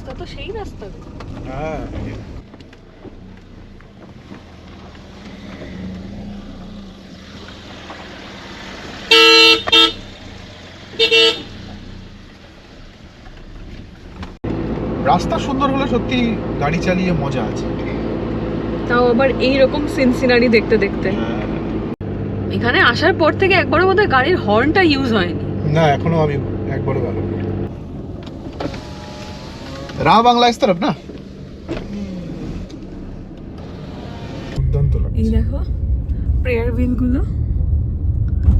রাস্তা তো সেই রাস্তা। হ্যাঁ রাস্তা সুন্দর হলে সত্যি গাড়ি চালিয়ে মজা আছে। তাও আবার এইরকম সিনসিনারি দেখতে দেখতে। এখানে আসার পর থেকে একবারও বোধহয় গাড়ির হর্নটা ইউজ হয়নি। না এখনো আমি একবারও গেল রা বাংলা ইস তরফ না। এই দেখো প্রেয়ার বিল গুলো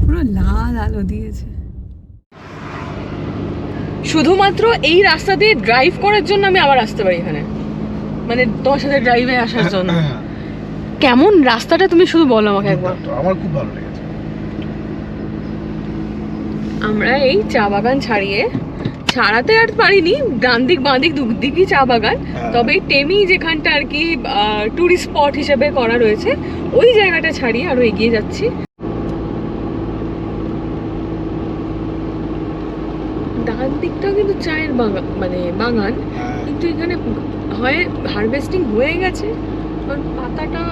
পুরো লাল আলো দিয়েছে। শুধুমাত্র এই রাস্তা দিয়ে ড্রাইভ করার জন্য আমি আবার আসতে পারি এখানে, মানে তোমার সাথে ড্রাইভে আসার জন্য। কেমন রাস্তাটা তুমি শুধু বলো আমাকে একবার। আমার খুব ভালো লেগেছে। আমরা এই চা বাগান ছাড়াতে আর পারিনি, ডান দিক বাঁ দিক দুদিকই চা বাগান। তবে টেমি যেখানটা আর কি টুরিস্ট স্পট হিসেবে করা রয়েছে ওই জায়গাটা ছাড়িয়ে আরো এগিয়ে যাচ্ছি। ডান দিকটাও কিন্তু চায়ের বাগান, মানে বাগান, কিন্তু এখানে হয় হারভেস্টিং হয়ে গেছে কারণ পাতাটা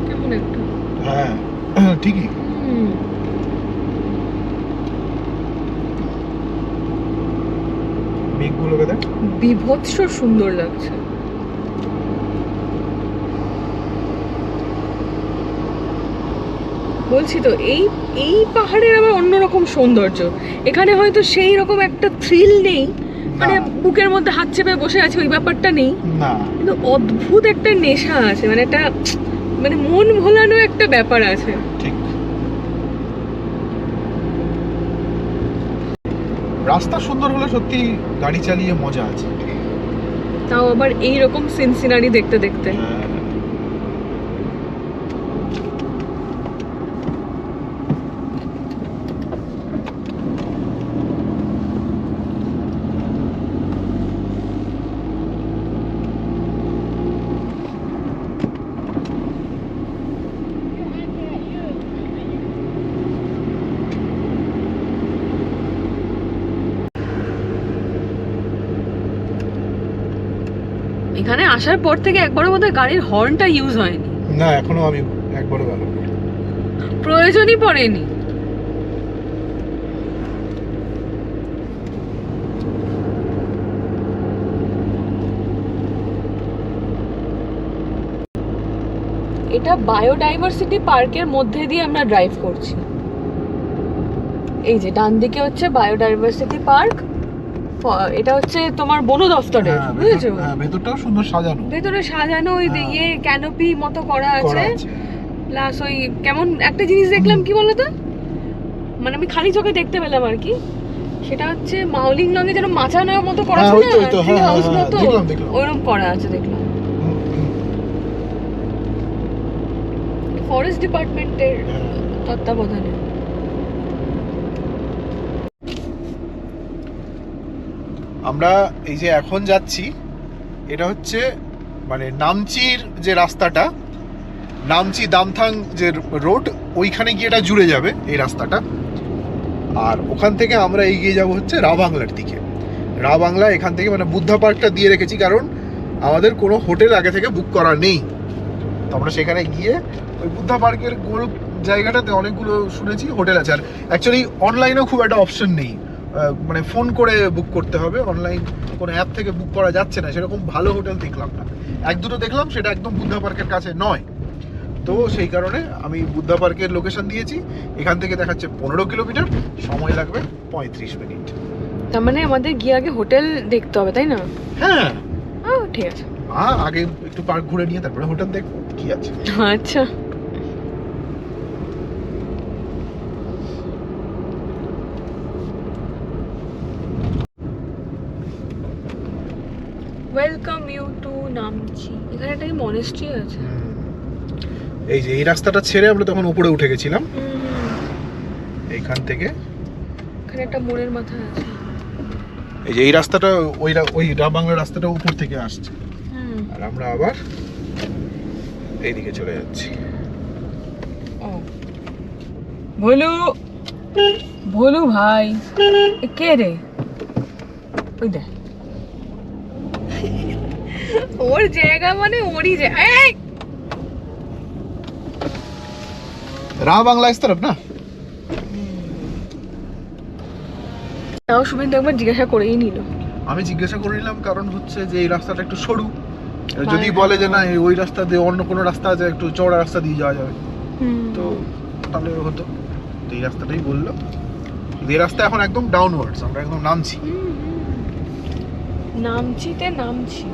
কেমন একটা। হ্যাঁ ঠিকই। মেঘগুলোকে দেখ, বিভৎস সুন্দর লাগছে। বলছি তো এই পাহাড়ের আবার অন্যরকম সৌন্দর্য। এখানে হয়তো সেই রকম একটা থ্রিল নেই, মানে বুকের মধ্যে হাত চেপে বসে আছে ওই ব্যাপারটা নেই, কিন্তু অদ্ভুত একটা নেশা আছে, মানে একটা মানে মন ভোলানো একটা ব্যাপার আছে। ঠিক। রাস্তা সুন্দর হলে সত্যি গাড়ি চালিয়ে মজা আছে। তাও আবার এইরকম সিনসিনারি দেখতে দেখতে। এখানে আসার পর থেকে একবারও বোধহয় গাড়ির হর্নটা ইউজ হয়নি। না এখনো আমি একবারও গেল প্রয়োজনই পড়েনি। এটা বায়োডাইভার্সিটি পার্কের মধ্যে দিয়ে আমরা ড্রাইভ করছি। এই যে ডান দিকে হচ্ছে বায়োডাইভার্সিটি পার্ক, এটা হচ্ছে তোমার বন দফতরের, বুঝেছো? ভেতরটাও সুন্দর সাজানো, ভেতরে সাজানো ওই ইয়ে ক্যানোপি মতো করা আছে। প্লাস ওই কেমন একটা জিনিস দেখলাম, কি বলতো, মানে আমি খালি চোখে দেখতে পেলাম আর কি, সেটা হচ্ছে মাউলিং লং এ যেন মাচানোর মতো করা আছে না, ট্রি হাউস মতো ওইরকম করা আছে দেখলাম। ফরেস্ট ডিপার্টমেন্টের তত্ত্বাবধানে। আমরা এই যে এখন যাচ্ছি, এটা হচ্ছে মানে নামচির যে রাস্তাটা, নামচি দামথাং যে রোড, ওইখানে গিয়ে এটা জুড়ে যাবে এই রাস্তাটা। আর ওখান থেকে আমরা এগিয়ে যাব হচ্ছে রা বাংলার দিকে। রা বাংলা এখান থেকে মানে বুদ্ধা পার্কটা দিয়ে রেখেছি, কারণ আমাদের কোনো হোটেল আগে থেকে বুক করা নেই। তো আমরা সেখানে গিয়ে ওই বুদ্ধা পার্কের গোল জায়গাটাতে অনেকগুলো শুনেছি হোটেল আছে। আর অ্যাকচুয়ালি অনলাইনেও খুব একটা অপশন নেই, মানে ফোন করে বুক করতে হবে, অনলাইন কোনো অ্যাপ থেকে বুক করা যাচ্ছে না। সেরকম ভালো হোটেল দেখলাম না, এক দুটো দেখলাম, সেটা একদম বুদ্ধা পার্কের কাছে নয়। তো সেই কারণে আমি বুদ্ধা পার্কের লোকেশন দিয়েছি। এখান থেকে দেখাচ্ছে 15 কিলোমিটার, সময় লাগবে 35 মিনিট। তার মানে আমাদের গিয়ে আগে হোটেল দেখতে হবে, তাই না? হ্যাঁ ঠিক আছে, আগে একটু পার্ক ঘুরে নিয়ে তারপরে হোটেল দেখবো কি আছে। আচ্ছা। Welcome you to Namchi. এখানে একটা মনেস্ট্রি আছে। এই যে এই রাস্তাটা ছেড়ে আমরা তখন উপরে উঠে গেছিলাম, এইখান থেকে এখানে একটা মোড়ের মাথা আছে। এই যে এই রাস্তাটা ওই রা বাংলা রাস্তাটা উপর থেকে আসছে, আর আমরা আবার এইদিকে চলে যাচ্ছি। ভোলু, ভোলু ভাই, কে রে? ওই দেখ ওর জায়গা মানে ওরই জায়গা। এই राह बांग्ला इस तरफ ना। তাও শুভেন্দু একবার জিজ্ঞাসা করেই নিল। আমি জিজ্ঞাসা করে নিলাম, কারণ হচ্ছে যে এই রাস্তাটা একটু সরু, যদি বলে যে না ওই রাস্তা দিয়ে অন্য কোনো রাস্তা আছে একটু চওড়া রাস্তা দিয়ে যাওয়া যাবে, তো তাহলে হতো। তো এই রাস্তাটাই বললো। এই রাস্তা এখন একদম ডাউনওয়ার্ডস, আমরা একদম নামছি। নামছিতে নামছি।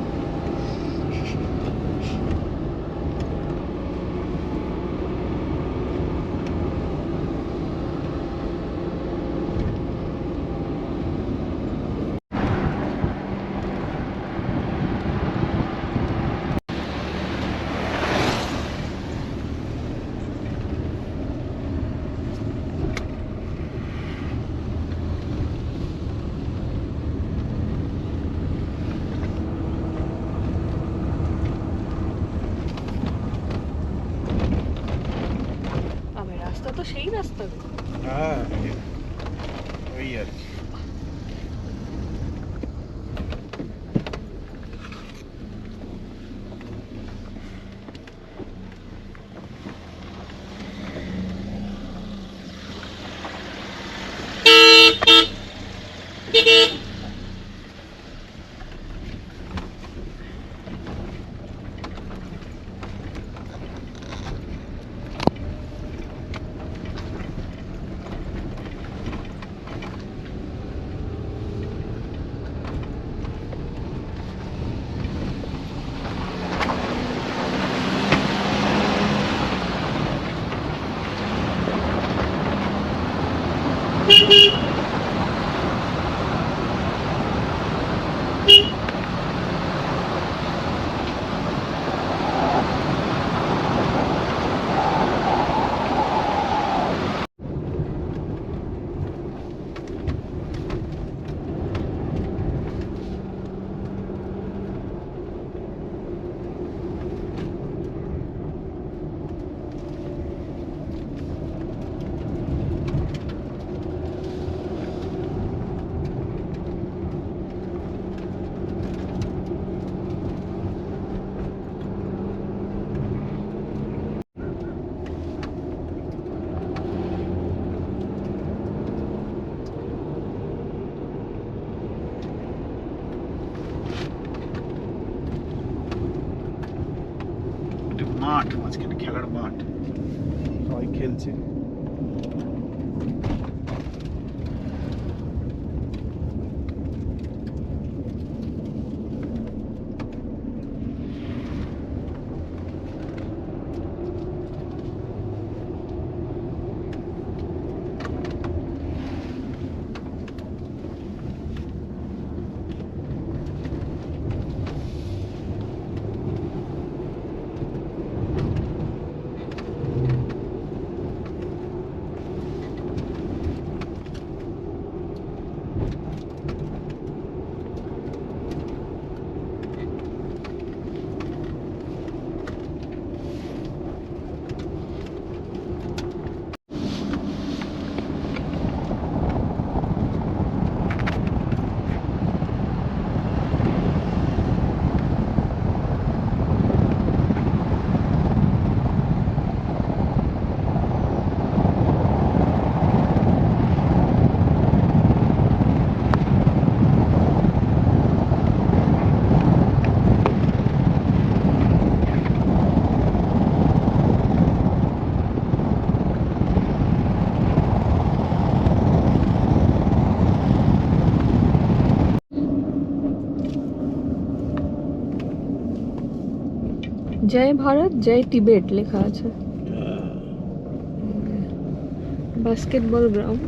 আমার রাস্তা তো সেই রাস্তা। হ্যাঁ ওই আর কি। মাঠ, মাঝখানে খেলার মাঠ, সবাই খেলছে। জয় ভারত জয় টিবেট লেখা আছে। Basketball ground.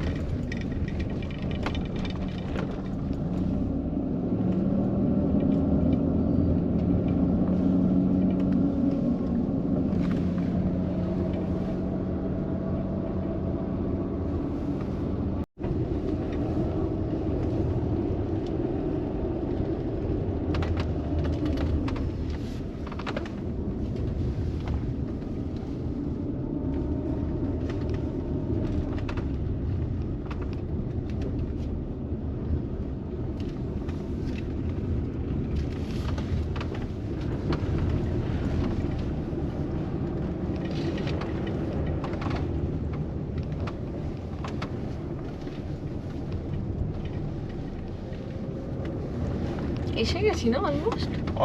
এসে গেছি না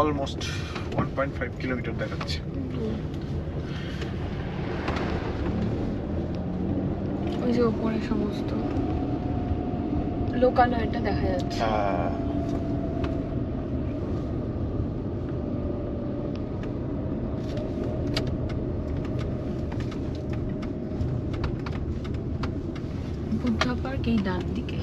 অলমোস্ট 1.5 কিলোমিটার দেখাচ্ছে। ওই যে ওপরে সমস্ত লোকালয়টা দেখা যাচ্ছে। বুদ্ধা পার্ক এই ডান দিকে।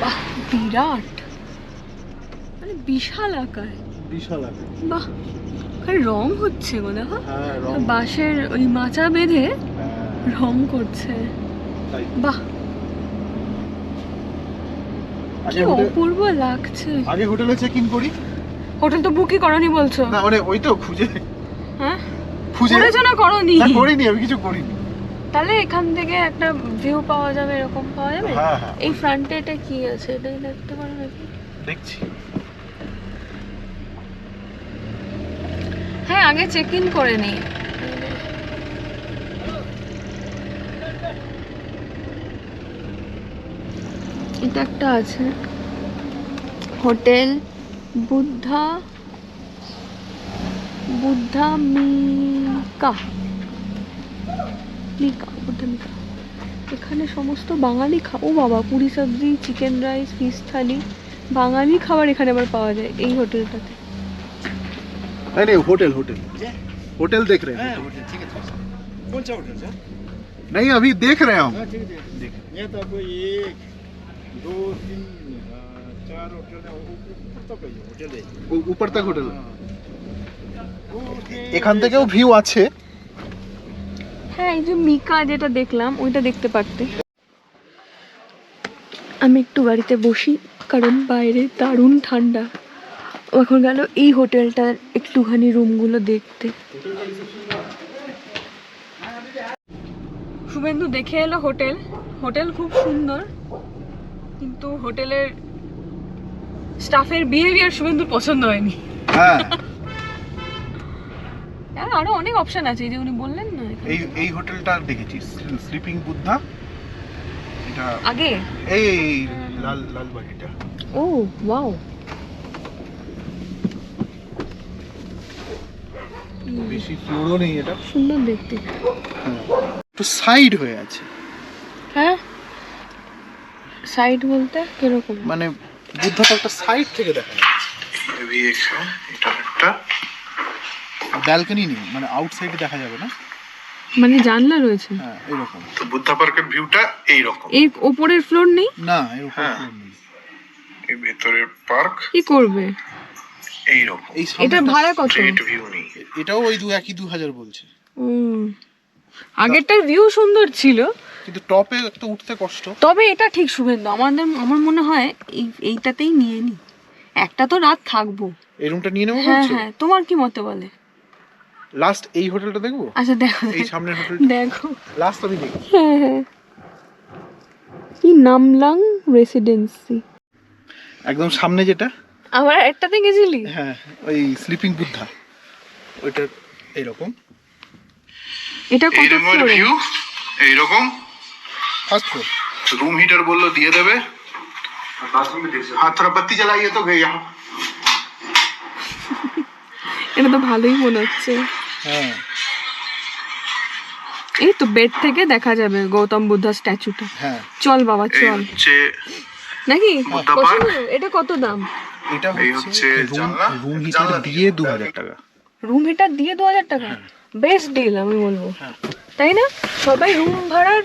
বাহ, বিরাট, মানে বিশাল আকার। বাহ, খালি রং হচ্ছে গো, দেখো বাঁশের ওই মাচা বেঁধে রং করছে। বাহ, কি অপূর্ব লাগছে। আগে হোটেলে চেক ইন করি। হোটেল তো বুকই করনি বলছো? না মানে ওই তো খুঁজে। হ্যাঁ, খুঁজে করেছো না করনি? না করিনি, আমি কিছু করিনি। তাহলে এখান থেকে একটা ভিউ পাওয়া যাবে, এরকম পাওয়া যাবে। হ্যাঁ হ্যাঁ। এই ফ্রন্টে এটা কি আছে, এটাই দেখতে পারো নাকি? দেখছি। হ্যাঁ, আগে চেক ইন করে নিই। এটা একটা আছে হোটেল বুদ্ধা মিকা বুদ্ধা মিকা। এখানে সমস্ত বাঙালি ও বাবা, পুরি সবজি, চিকেন রাইস, ফিশ থালি, বাঙালি খাবার এখানে আবার পাওয়া যায় এই হোটেলটাতে। नहीं होटल होटल देख रहे हैं। होटल ठीक है। कौन सा होटल सर? नहीं अभी देख रहे हैं हम। ठीक है। यहाँ तो आपको 1 2 3 4 होटल है, ऊपर तक है होटल है। ऊपर तक होटल। এখান থেকেও ভিউ আছে। হ্যাঁ, এই যে মিকা যেটা দেখলাম ওইটা দেখতে পারতে। আমি একটু গাড়িতে বসি কারণ বাইরে দারুণ ঠান্ডা। এখন গেল এই হোটেলটার একটুখানি রুমগুলো দেখতে। শুভেন্দু দেখে এলো হোটেল খুব সুন্দর, কিন্তু হোটেলের স্টাফের বিহেভিয়ার শুভেন্দুর পছন্দ হয়নি। হ্যাঁ, আরো অনেক অপশন আছে, এই যে উনি বললেন না। এই হোটেলটা দেখেছি, স্লিপিং বুদ্ধা। এটা আগে এই লালবাড়িটা। ও ওয়াও, বেশি ফ্লোরও নেই, এটা সুন্দর দেখতে। একটু সাইড হয়ে আছে। হ্যাঁ, সাইড বলতে কিরকম? মানে বুদ্ধটা একটা সাইড থেকে দেখা যাচ্ছে। এটা একটা ব্যালকনি নেই, মানে আউটসাইডে দেখা যাবে না, মানে জানলা রয়েছে। হ্যাঁ এরকম। তো বুদ্ধা পার্কের ভিউটা এই রকম। এই উপরের ফ্লোর নেই? না, এর উপরে ফ্লোর নেই। এই ভেতরের পার্ক কি করবে এই রকম। এটা ভাড়া কত? ভিউ নেই, এটাও ওই 2000 বলছে। আগেরটার ভিউ সুন্দর ছিল, কিন্তু টপে একটু উঠতে কষ্ট। তবে এটা ঠিক শুভেন্দু, আমার মনে হয় এইটাতেই নিয়ে নি। একটা তো রাত থাকবো, এই রুমটা নিয়ে নেবো হ্যাঁ বলছো? হ্যাঁ, তোমার কি মতে বলে? লাস্ট এই হোটেলটা দেখবো, আচ্ছা দেখো এই সামনের হোটেল দেখো। লাস্ট আমি দেখি। হ্যাঁ হ্যাঁ, কি নামলাং রেসিডেন্সি, একদম সামনে যেটা। আমার একটাতে গেছিলি? হ্যাঁ, ওই স্লিপিং বুদ্ধা, ওইটা এইরকম। এটা কত ফ্লোরে? এইরকম ফার্স্ট ফ্লোর। रूम हीटर बोल लो दिए देवे। हाँ थोड़ा बत्ती जलाइए तो गई यहाँ। এটা তো ভালোই মনে হচ্ছে। হ্যাঁ, এই তো বেড থেকে দেখা যাবে গৌতম বুদ্ধা স্ট্যাচুটা। হ্যাঁ চল বাবা চল, নাকি? পছন্দ? এটা কত দাম? এটা হচ্ছে রুম হিটার দিয়ে 2000 টাকা। রুম হিটার দিয়ে 2000 টাকা, বেস্ট ডিল আমি বলবো, তাই না? সবাই রুম ভাড়ার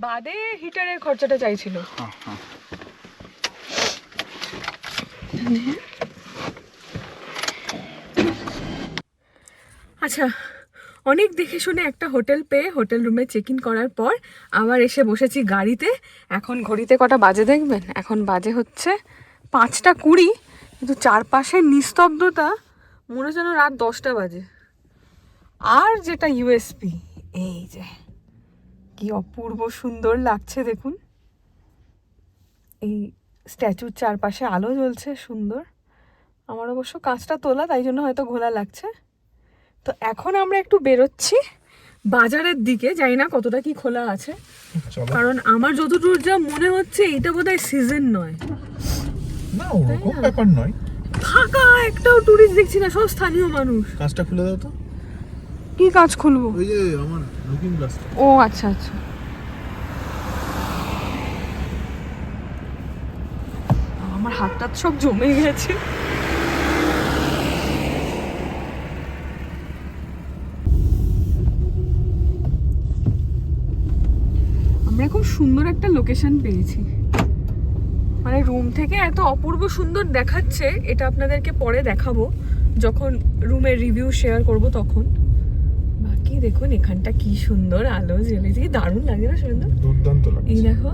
বাদে হিটারের খরচাটা চাইছিল। হ্যাঁ হ্যাঁ। আচ্ছা, অনেক দেখে শুনে একটা হোটেল পেয়ে হোটেল রুমে চেক ইন করার পর আবার এসে বসেছি গাড়িতে। এখন ঘড়িতে কটা বাজে দেখবেন, এখন বাজে হচ্ছে 5:20, কিন্তু চারপাশের নিস্তব্ধতা মনে হচ্ছে যেন রাত 10টা বাজে। আর যেটা ইউএসপি, এই যে কি অপূর্ব সুন্দর লাগছে দেখুন, এই স্ট্যাচুর চারপাশে আলো জ্বলছে সুন্দর। আমার অবশ্য কাঁচটা তোলা, তাই জন্য হয়তো ঘোলা লাগছে। তো এখন আমরা একটু বেরোচ্ছি বাজারের দিকে, জানি না কতটা কি খোলা আছে, কারণ আমার যতদূর যা মনে হচ্ছে এইটা বোধহয় সিজন নয়। না ওরকম ব্যাপার নয়, ফাঁকা, একটাও টুরিস্ট দেখছি না, সব স্থানীয় মানুষ। কাজটা খুলে দাও তো। কি কাজ খুলবো? ওই যে আমার লুকিং গ্লাস। ও আচ্ছা আচ্ছা, আমার হাতটা সব জমে গেছে। আমরা খুব সুন্দর একটা লোকেশন পেয়েছি, মানে রুম থেকে এত অপূর্ব সুন্দর দেখাচ্ছে। এটা আপনাদেরকে পরে দেখাবো যখন রুমের রিভিউ শেয়ার করব তখন। বাকি দেখুন এখানটা কি সুন্দর আলো জ্বলেছে, কি দারুণ লাগে না সুন্দর? দুর্দান্ত লাগে। এই দেখো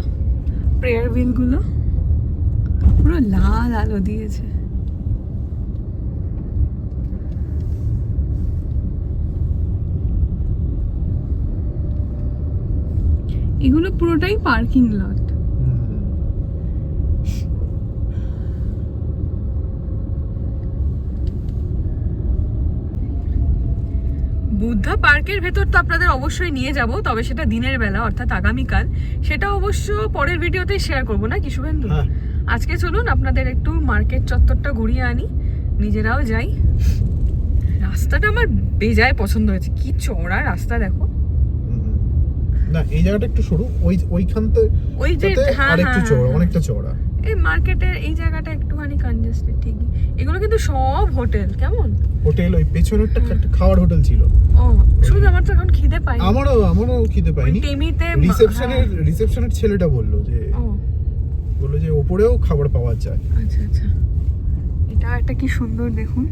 প্রেয়ার হুইল গুলো পুরো লাল আলো দিয়েছে। এগুলো পুরোটাই পার্কিং লট। বুদ্ধা পার্কের ভেতর তো আপনাদের অবশ্যই নিয়ে যাব, তবে সেটা দিনের বেলা অর্থাৎ আগামীকাল। সেটা অবশ্য পরের ভিডিওতে শেয়ার করব, না কি শুভেন্দু? হ্যাঁ। আজকে চলুন আপনাদের একটু মার্কেট চত্বরটা ঘুরিয়ে আনি, নিজেরাও যাই। রাস্তাটা আমার বেজায় পছন্দ হয়েছে, কি চওড়া রাস্তা দেখো। না এই জায়গাটা একটু সরু, ওইখানতে ওই যে হ্যাঁ আরেকটু চওড়া, অনেকটা চওড়া। এই মার্কেটের এই জায়গাটা একটুখানি কনজেস্টেড ঠিকই। এগুলো কিন্তু সব হোটেল, কেমন হোটেল। ওই পেছনে একটা খাওয়ার হোটেল ছিল। ও শুধু আমার তো এখন খিদে পাই। আমারও খিদে পাইনি। টেমিতে রিসেপশনের ছেলেটা বললো যে ওপরেও খাবার পাওয়া যায়। আচ্ছা আচ্ছা, এটা একটা কি সুন্দর দেখুন।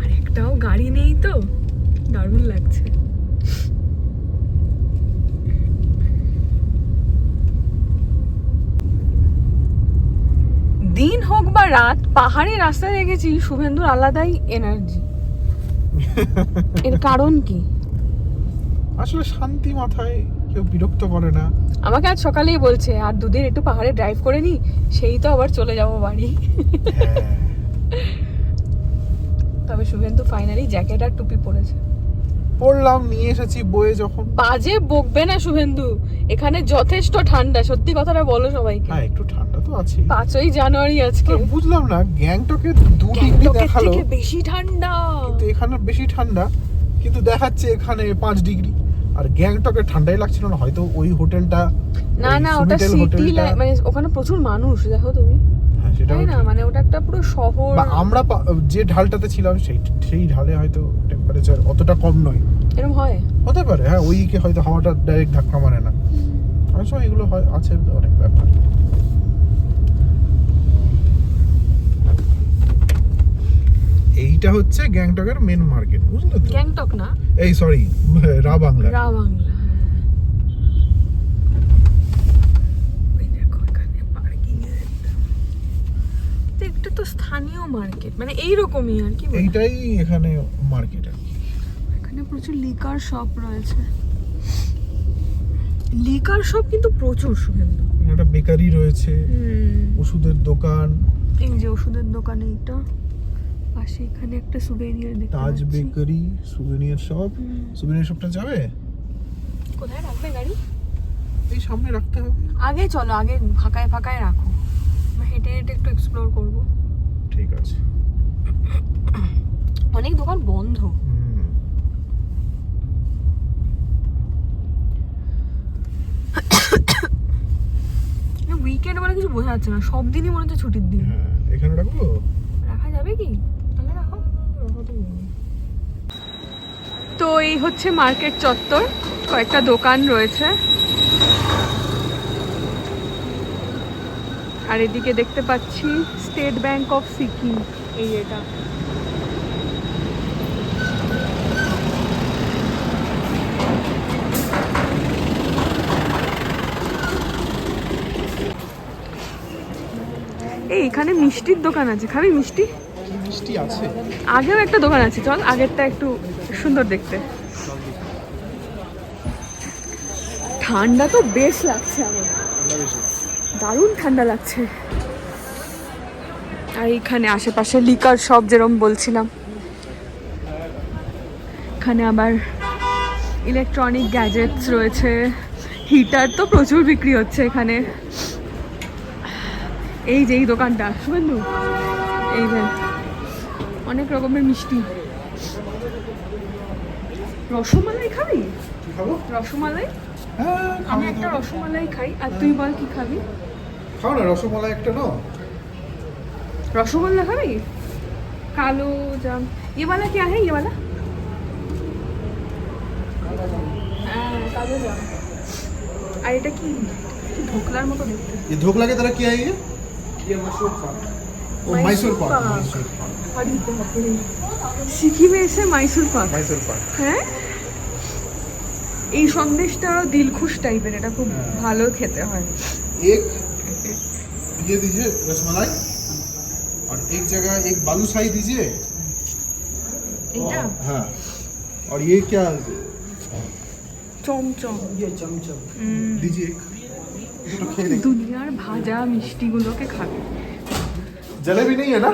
আর একটাও গাড়ি নেই তো, দারুণ লাগছে। দিন হোক বা রাত, পাহাড়ি রাস্তায় দেখেছি শুভেন্দুর আলাদাই এনার্জি। এর কারণ কি? আসলে শান্তি, মাথায় কেউ বিরক্ত করে না। আমাকে আজ সকালেই বলছে আর দুদিন একটু পাহাড়ে ড্রাইভ করে নি, সেই তো আবার চলে যাব বাড়ি। তবে শুভেন্দু ফাইনালি জ্যাকেট আর টুপি পরেছে। পড়লাম, নিয়ে এসেছি বয়ে যখন। বাজে বকবে না শুভেন্দু, এখানে যথেষ্ট ঠান্ডা, সত্যি কথাটা বলো সবাইকে। হ্যাঁ একটু ঠান্ডা তো আছে। 5ই জানুয়ারি আজকে। বুঝলাম না, গ্যাংটকে 2 ডিগ্রি দেখালো, বেশি ঠান্ডা, কিন্তু এখানে বেশি ঠান্ডা, কিন্তু দেখাচ্ছে এখানে 5 ডিগ্রি। আর গ্যাংটকে ঠান্ডাই লাগছিল না, হয়তো ওই হোটেলটা না ওটা সিটি, মানে ওখানে প্রচুর মানুষ দেখো তুমি। হ্যাঁ সেটা না, মানে ওটা একটা পুরো শহর। বা আমরা যে ঢালটাতে ছিলাম সেই ঢালে হয়তো টেম্পারেচার অতটা কম নয়, এরকম হয়, হতে পারে। হ্যাঁ ওইদিকে হয়তো হাওয়াটা ডাইরেক্ট ধাক্কা মারে না, অনেক সময় এগুলো হয়, আছে অনেক ব্যাপার। এইটা হচ্ছে গ্যাংটকের মেন মার্কেট, বুঝলে তো? গ্যাংটক না, এই সরি, রা বাংলা। স্থানীয় মার্কেট মানে এইরকমই আর কি বলে। এইটাই এখানে মার্কেট আর কি। এখানে প্রচুর লিকার শপ রয়েছে, লিকার শপ কিন্তু প্রচুর সুগন্ধ। একটা বেকারি রয়েছে, ওষুধের দোকান, এই যে ওষুধের দোকান, এইটা পাশে এখানে একটা সুভেনিয়ার দেখতে তাজ পাচ্ছি। Bakery, souvenir shop. সুভেনিয়ার শপটা যাবে? কোথায় রাখবে গাড়ি? এই সামনে রাখতে হবে। আগে চলো, আগে ফাঁকায় ফাঁকায় রাখো, আমরা হেঁটে হেঁটে একটু এক্সপ্লোর করব। ঠিক আছে। অনেক দোকান বন্ধ। উইকেন্ড বলে কিছু বোঝা যাচ্ছে না, সব দিনই মনে হচ্ছে ছুটির দিন। হ্যাঁ, এখানে রাখবো। রাখা যাবে কি? তাহলে রাখো। তো এই হচ্ছে মার্কেট চত্বর, কয়েকটা দোকান রয়েছে। আর এদিকে দেখতে পাচ্ছি স্টেট ব্যাংক অফ সিকিম, এই এটা। এই এখানে মিষ্টির দোকান আছে, খাবি মিষ্টি? মিষ্টি আছে। আগেও একটা দোকান আছে, চল আগেরটা একটু সুন্দর দেখতে। ঠান্ডা তো বেশ লাগছে আমার, দারুণ ঠান্ডা লাগছে। আর এখানে আশেপাশে লিকার শপ যেরকম বলছিলাম, এখানে আবার ইলেকট্রনিক গ্যাজেটস রয়েছে, হিটার তো প্রচুর বিক্রি হচ্ছে এখানে। এই যে এই দোকানটা শুভেন্দু, এই যে অনেক রকমের মিষ্টি। রসমালাই খাবি? খাবো? রসমালাই? হ্যাঁ, আমি একটা রসমালাই খাই, আর তুই বল কি খাবি? খাও না রসমালাই একটা, নাও। रसगुल्ला खाबी? कालो जाम, ये वाला क्या है? ये वाला कालो जाम। আর এটা কি ঢোকলার মতো দেখতে। ये ढोकला की तरह क्या है ये मैसूर पाक। ও मैसूर पाक। আর দিতে হবে সিকিমে এসে মাইসুর পাক। मैसूर पाक। হ্যাঁ, এই সন্দেশটা দিলখুশ টাইপের, এটা খুব ভালো খেতে হয়। एक ये दीजिए रसमलाई, और एक जगह एक बालूशाही दीजिए। এইটা हाँ, और ये क्या চমচম दीजिए एक। तो खेल लेंगे। দুনিয়ার ভাজা মিষ্টিগুলোকে খাবে। जलेबी नहीं है ना?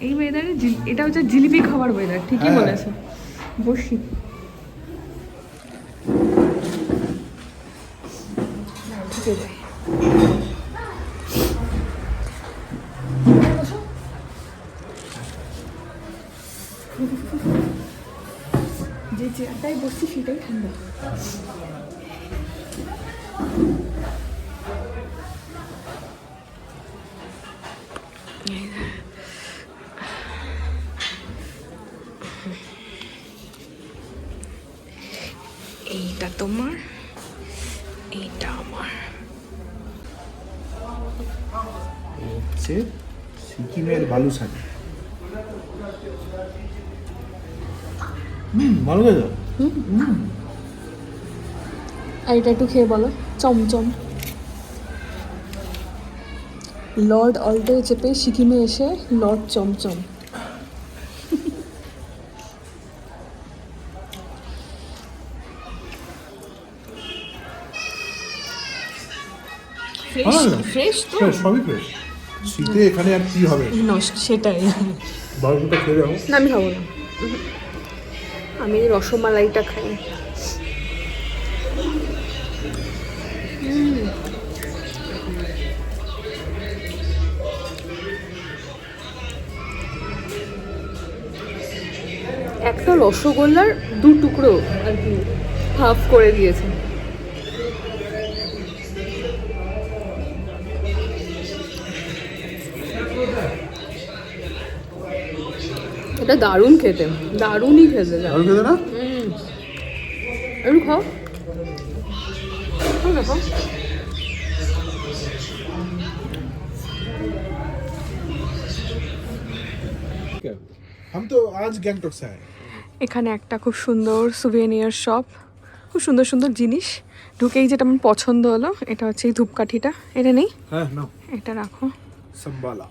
এই ওয়েদারে এটা হচ্ছে জিলিপি খাবার ওয়েদার, ঠিকই হ্যাঁ। বলেছো। বসি ঢুকে যাই। যে চেয়ারটায় বসছি সেটাই ঠান্ডা। এইটা তোমার, এইটা আমার। হচ্ছে সিকিমের বালুশাহি। ভালো লাগে। আর এটা একটু খেয়ে বলো, চমচম। লর্ড অল্টোয় চেপে সিকিমে এসে লর্ড চমচম। ফ্রেশ তো, সবই ফ্রেশ। শীতে এখানে আর কি হবে? নষ্ট, সেটাই। বালুটা খেয়ে যাও। না আমি খাবো না, আমি রসমালাইটা খাই। একটা রসগোল্লার দু টুকরো আর কি হাফ করে দিয়েছে। এটা দারুণ খেতে, দারুণই খেতে। ভালো খেতে না? একটু খাও, খাও না, খাও। हम तो आज गैंगटॉक से आए। এখানে একটা খুব সুন্দর সুভেনিয়ার শপ, খুব সুন্দর সুন্দর জিনিস। ঢুকেই যেটা আমার পছন্দ হলো এটা হচ্ছে এই ধূপকাঠিটা। এটা নেই, हाँ ना এটা রাখো। संबाला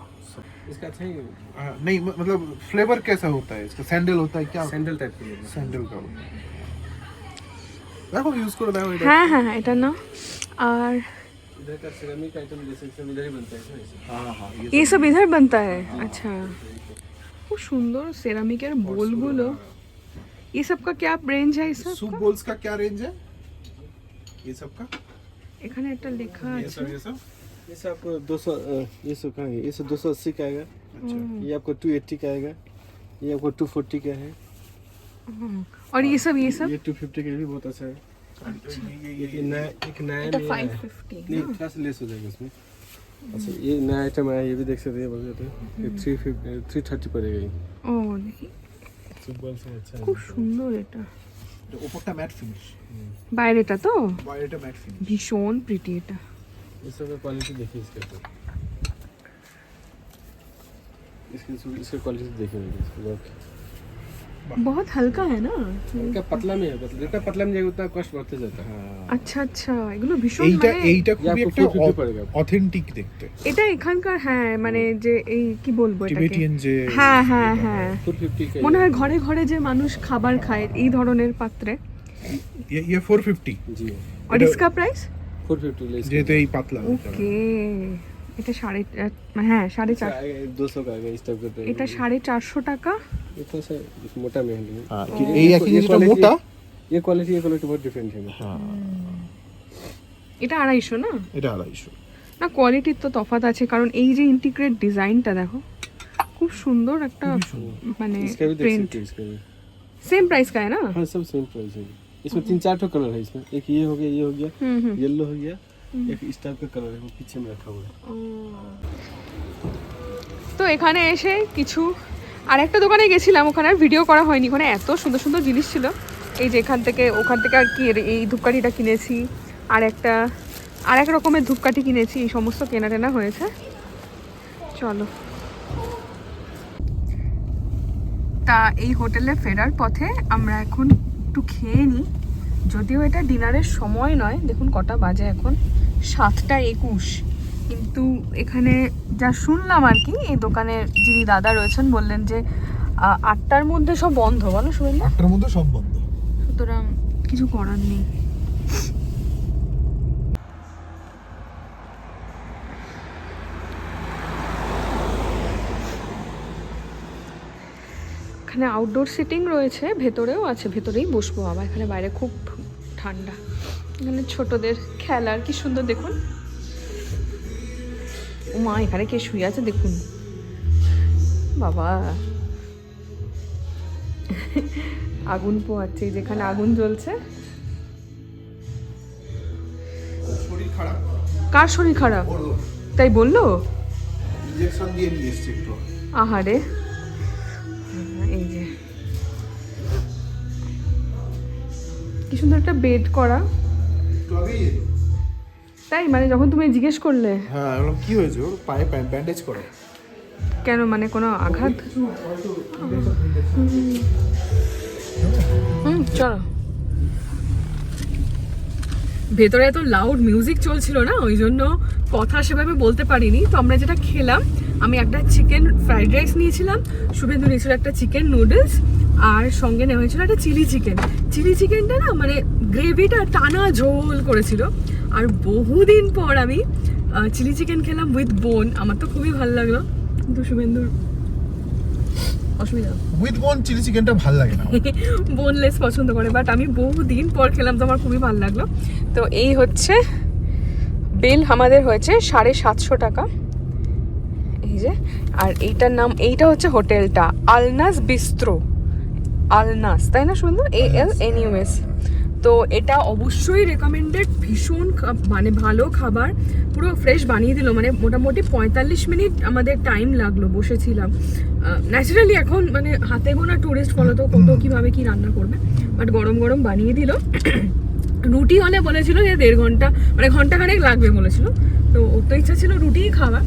इसका अच्छा ही नहीं मतलब फ्लेवर कैसा होता है इसका? सैंडल होता है क्या? सैंडल टाइप की है। सैंडल का होता है। देखो यूज करो देखो इधर। হ্যাঁ হ্যাঁ এটা না। আর इधर का सिरेमिक आइटम जैसे सब इधर ही बनता है ना ऐसे। हाँ हाँ ये ये सब इधर बनता है। अच्छा খুব সুন্দর সেরামিকের বোলগুলো। ये सब का क्या रेंज है इस सब सूप का? बोल्स का क्या रेंज है ये सब का? এখানে একটা লেখা ये আছে। सब ये सब ये सब आपको 200 ये सब कहाँ है? ये सब 280 का आएगा। अच्छा ये आपको 280 का आएगा। ये आपको 240 का है। और ये सब ये 250 का भी बहुत अच्छा है। ये नया एक नया এটা में आया है। 550 नहीं थोड़ा सा लेस हो जाएगा इसमें। अच्छा ये नया आइटम आया ये भी देख सकते हैं बोल जाते हैं ये 330 पड़ेगा ये ও দেখি सुबह से अच्छा খুব সুন্দর এটা। এটা উপরটা ম্যাট ফিনিশ বাইরেটা তো বাইরেটা ম্যাট ফিনিশ ভীষণ প্রিটি এটা। ये सब का क्वालिटी देखिए इसके ऊपर इसका क्वालिटी देखिए बहुत बहुत हल्का है ना। इनका पतला में है जितना पतला में जाएगा उतना कॉस्ट बढ़ते जाता है আচ্ছা আচ্ছা এগুলো ভীষণ এইটা মানে এইটা ये খুবই आपको একটা 450 पड़ेगा অথেন্টিক দেখতে এটা এখানকার হ্যাঁ মানে যে এই কি বলবো এটাকে টিবেটিয়ান যে হ্যাঁ হ্যাঁ হ্যাঁ 450 का মনে হয় ঘরে ঘরে যে মানুষ খাবার খায় এই ধরনের পাত্রে। ये 450 जी और इसका प्राइस 450 ले যেহেতু এই পাতলা ওকে এটা হ্যাঁ 450 आएगा 200 का आएगा इस टाइप का এটা 450 টাকা। ये थोड़ा सा मोटा में है হ্যাঁ এই একই যেটা মোটা ये क्वालिटी बहुत डिफरेंट है হ্যাঁ এটা 250 না? এটা 250 না কোয়ালিটির তো তফাৎ আছে কারণ এই যে ইন্টিগ্রেট ডিজাইনটা দেখো খুব সুন্দর একটা মানে इसका भी देख प्रिंट। सकते हैं इसका भी सेम प्राइस का है ना? हाँ सब सेम प्राइस है इसमें 3-4 ठो कलर है इसमें एक ये हो गया येलो हो गया एक इस टाइप का कलर है वो पीछे में रखा हुआ है তো এখানে এসে কিছু আরেকটা দোকানে গেছিলাম ওখানে আর ভিডিও করা হয়নি। ওখানে এত সুন্দর সুন্দর জিনিস ছিল এই যে ওখান থেকে আর কি এই ধূপকাঠিটা কিনেছি আর এক রকমের ধূপকাঠি কিনেছি। এই সমস্ত কেনাটেনা হয়েছে। চলো তা এই হোটেলে ফেরার পথে আমরা এখন একটু খেয়ে নিই যদিও এটা ডিনারের সময় নয়। দেখুন কটা বাজে এখন 7:21 কিন্তু এখানে যা শুনলাম আর কি এই দোকানের যিনি দাদা রয়েছেন বললেন যে 8টার মধ্যে সব বন্ধ। বলো শুনলেন? 8টার মধ্যে সব বন্ধ সুতরাং কিছু করার নেই। এখানে আউটডোর সিটিং রয়েছে ভেতরেও আছে ভেতরেই বসবো আবার। এখানে বাইরে খুব ঠান্ডা। এখানে ছোটদের খেলার কি সুন্দর দেখুন। ও মা এখানে কে শুয়ে আছে দেখুন বাবা আগুন পোয়াচ্ছে যেখানে আগুন জ্বলছে। শরীর খারাপ কার শরীর খারাপ তাই বললো? ইনজেকশন দিয়ে নিয়ে এসেছি একটু আহারে এই যে কি সুন্দর একটা বেড করা। একটু আগেই তাই মানে যখন তুমি জিজ্ঞেস করলে হ্যাঁ কি হয়েছে ওর পায়ে ব্যান্ডেজ করা কেন মানে কোনো আঘাত? চলো ভেতরে এত লাউড মিউজিক চলছিল না ওই জন্য কথা সেভাবে বলতে পারিনি। তো আমরা যেটা খেলাম আমি একটা চিকেন ফ্রাইড রাইস নিয়েছিলাম, শুভেন্দু নিয়েছিল একটা চিকেন নুডলস আর সঙ্গে নেওয়া হয়েছিল একটা চিলি চিকেনটা না মানে গ্রেভিটা টানা ঝোল করেছিল। আর বহুদিন পর আমি চিলি চিকেন খেলাম উইথ বোন। আমার তো খুবই ভালো লাগলো কিন্তু শুভেন্দুর অসুবিধা উইথ বোন চিলি চিকেনটা ভালো লাগে না বোনলেস পছন্দ করে বাট আমি বহুদিন পর খেলাম তো আমার খুবই ভালো লাগলো। তো এই হচ্ছে বিল আমাদের হয়েছে 750 টাকা এই যে। আর এইটা হচ্ছে হোটেলটা আলনাস বিস্ট্রো আলনাস তাই না সুন্দর ALNUS। তো এটা অবশ্যই রেকমেন্ডেড। ভীষণ মানে ভালো খাবার পুরো ফ্রেশ বানিয়ে দিল মানে মোটামুটি 45 মিনিট আমাদের টাইম লাগলো বসেছিলাম। ন্যাচারালি এখন মানে হাতে গোনা টুরিস্ট ফলো তো কত কীভাবে কি রান্না করবে বাট গরম গরম বানিয়ে দিল। রুটি হলে বলেছিল যে 1.5 ঘন্টা মানে ঘন্টাখানেক লাগবে বলেছিল। তো ওর তো ইচ্ছা ছিল রুটিই খাওয়া।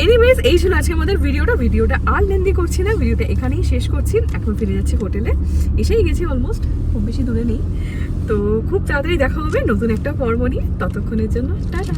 এনিওয়েজ এই ছিল আজকে আমাদের ভিডিওটা আর লেন্দি করছি না, ভিডিওটা এখানেই শেষ করছি। এখন ফিরে যাচ্ছি হোটেলে, এসেই গেছি অলমোস্ট, খুব বেশি দূরে নেই। তো খুব তাড়াতাড়ি দেখা হবে নতুন একটা পর্ব নিয়ে, ততক্ষণের জন্য টাটা।